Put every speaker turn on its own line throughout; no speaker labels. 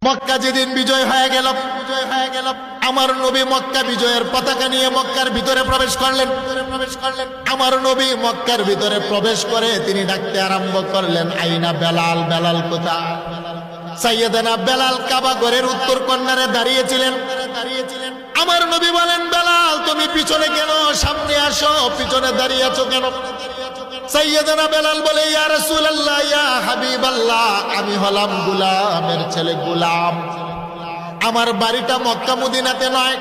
মক্কা যেদিন বিজয় হয়ে গেল, আমার নবী মক্কা বিজয়ের পতাকা নিয়ে মক্কার ভিতরে প্রবেশ করলেন। আমার নবী মক্কার ভিতরে প্রবেশ করে তিনি ডাকতে আরম্ভ করলেন, আইনা বেলাল, বেলাল কোথায়? সাইয়েদানা বেলাল কাবা ঘরের উত্তর কর্নারে দাঁড়িয়েছিলেন। আমার নবী বলেন, বেলাল তুমি পিছনে কেন, সামনে আসো, পিছনে দাঁড়িয়ে আছো কেন? সাইয়েদানা বেলাল বলে, ইয়া রাসূলুল্লাহ, ইয়া হাবিবাল্লাহ, আমি হলাম গোলামের ছেলে, গোলাম। আমার বাড়িটা মক্কা মদিনাতে নয়,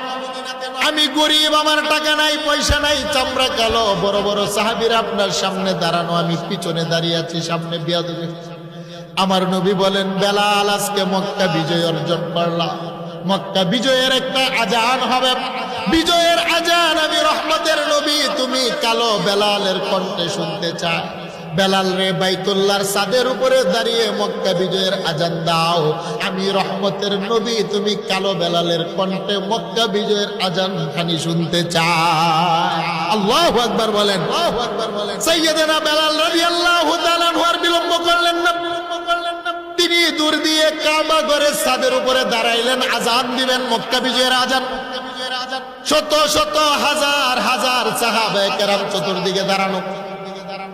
আমি গরিব, আমার টাকা নাই, পয়সা নাই, চামড়া কালো, বড় বড় সাহাবীরা আপনার সামনে দাঁড়ানো, আমি পিছনে দাঁড়িয়ে আছি, সামনে বিয়াদবি। আমার নবী বলেন, বেলাল আজকে মক্কা বিজয় অর্জন করলাম, মক্কা বিজয়ের একটা আজান হবে, বিজয়ের আজান আমি রহমতের নবী তুমি কালো বেলালের কণ্ঠে শুনতে চাই। বেলাল রে, বাইতুল্লাহর ছাদের উপরে দাঁড়িয়ে মক্কা বিজয়ের আজান দাও, আমি রহমতের নবী তুমি কালো বেলালের কণ্ঠে মক্কা বিজয়ের আজান খানি শুনতে চাই। আল্লাহু আকবার বলেন। সাইয়েদনা বেলাল রাদিয়াল্লাহু তাআলা আনহু আর বিলম্ব করলেন না, তিনি দূর দিয়ে কাবা ঘরের ছাদের উপরে দাঁড়াইলেন, আজান দিবেন, মক্কা বিজয়ের আজান। শত শত হাজার হাজার সাহাবায়ে কেরাম চতুর্দিকে দাঁড়ানো,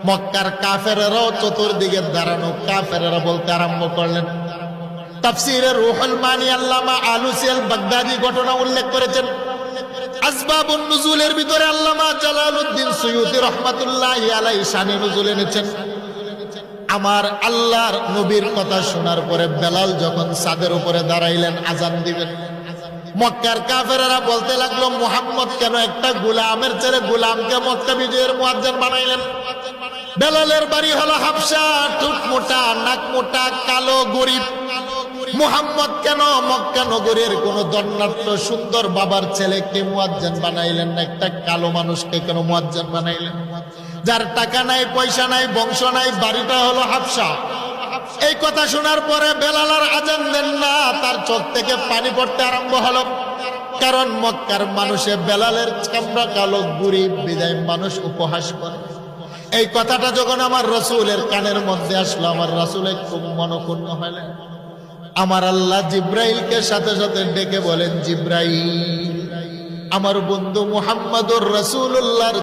মক্কার কাফেররাও চতুর্দিকে দাঁড়ানো। কাফেররা বলতে আরম্ভ করলেন। তাফসীরে রুহুল মানি আল্লামা আলুসি আল বাগদাদি ঘটনা উল্লেখ করেছেন। আসবাবুন নুজুলের ভিতরে আল্লামা জালালউদ্দিন সুয়ুতি রাহমাতুল্লাহি আলাইহি শানে নুজুল এনেছেন। আমার আল্লাহর নবীর কথা শোনার পরে বেলাল যখন ছাদের উপরে দাঁড়াইলেন আজান দিবেন, মক্কার কাফেররা বলতে লাগলো, মুহাম্মদ কেন একটা গোলামের ছেলে, গোলামকে মক্কা বিজয়ের মুয়াজ্জিন বানাইলেন? বেলালের বাড়ি হলো হাবশা, ঠোঁট মোটা, নাক মোটা, কালো, গরিব। মুহাম্মদ কেন মক্কা নগরীর কোন দন্নাট্য সুন্দর বাবার ছেলেকে মুয়াজ্জিন বানাইলেন না, একটা কালো মানুষকে কেন মুয়াজ্জিন বানাইলেন? যার টাকা নাই, পয়সা নাই, বংশ নাই, বাড়িটা হলো হাবশা। এই কথা শোনার পরে বেলাল আর আজান দেন না, তার চোখ থেকে পানি পড়তে আরম্ভ হলো। কারণ মক্কার মানুষে বেলালের চামড়া কালো, গরিব বিদায় মানুষ উপহাস করে। এই কথাটা যখন আমার রাসূলের কানের মধ্যে আসলো, আমার রাসূল খুব মনক্ষুণ্ণ হলেন। আমার আল্লাহ জিব্রাইলকে সাথে সাথে ডেকে বলেন, জিব্রাইল, আমার বন্ধু মুহাম্মদুর রাসূলুল্লাহর